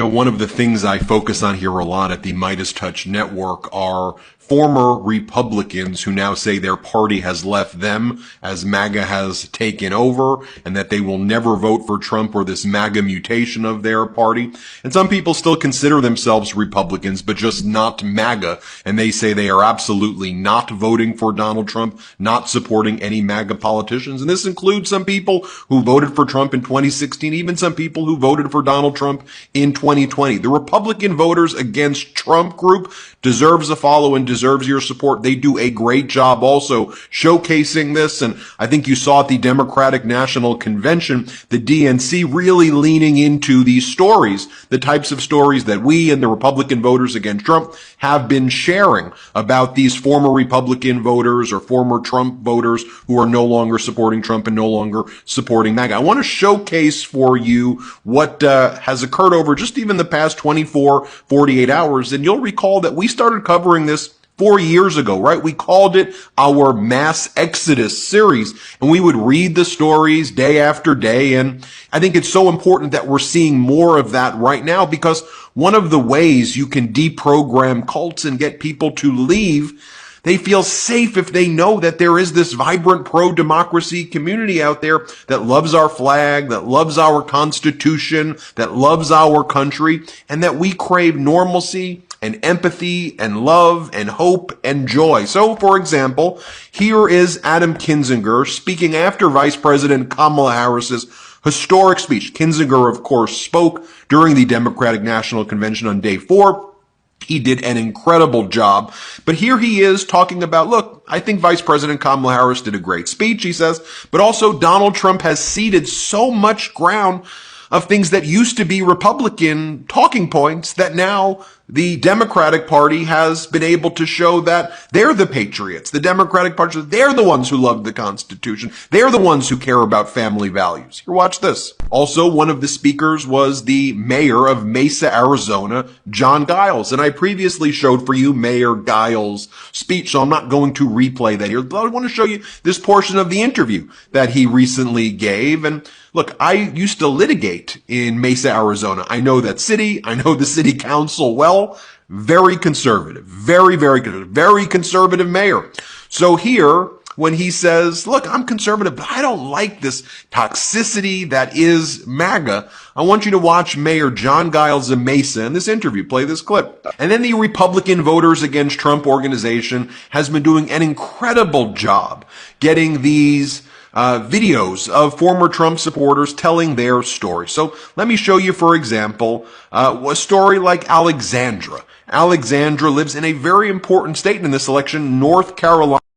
One of the things I focus on here a lot at the Midas Touch Network are former Republicans who now say their party has left them as MAGA has taken over and that they will never vote for Trump or this MAGA mutation of their party. And some people still consider themselves Republicans, but just not MAGA. And they say they are absolutely not voting for Donald Trump, not supporting any MAGA politicians. And this includes some people who voted for Trump in 2016, even some people who voted for Donald Trump in 2020. The Republican Voters Against Trump group deserves a follow and deserves your support. They do a great job also showcasing this. And I think you saw at the Democratic National Convention, the DNC really leaning into these stories, the types of stories that we and the Republican Voters Against Trump have been sharing about these former Republican voters or former Trump voters who are no longer supporting Trump and no longer supporting MAGA. I want to showcase for you what has occurred over just even the past 24, 48 hours. And you'll recall that we started covering this 4 years ago, right? We called it our Mass Exodus series, and we would read the stories day after day. And I think it's so important that we're seeing more of that right now, because one of the ways you can deprogram cults and get people to leave, they feel safe if they know that there is this vibrant pro-democracy community out there that loves our flag, that loves our Constitution, that loves our country, and that we crave normalcy and empathy and love and hope and joy. So, for example, here is Adam Kinzinger speaking after Vice President Kamala Harris's historic speech. Kinzinger, of course, spoke during the Democratic National Convention on day 4. He did an incredible job. But here he is talking about, look, I think Vice President Kamala Harris did a great speech, he says, but also Donald Trump has ceded so much ground of things that used to be Republican talking points that now the Democratic Party has been able to show that they're the patriots. The Democratic Party, they're the ones who love the Constitution. They're the ones who care about family values. Here, watch this. Also, one of the speakers was the mayor of Mesa, Arizona, John Giles. And I previously showed for you Mayor Giles' speech, so I'm not going to replay that here. But I want to show you this portion of the interview that he recently gave. And look, I used to litigate in Mesa, Arizona. I know that city. I know the city council well. Very conservative. Very conservative mayor. So here, when he says, look, I'm conservative, but I don't like this toxicity that is MAGA, I want you to watch Mayor John Giles of Mesa in this interview. Play this clip. And then the Republican Voters Against Trump organization has been doing an incredible job getting these videos of former Trump supporters telling their story. So let me show you, for example, a story like Alexandra. Alexandra lives in a very important state in this election, North Carolina.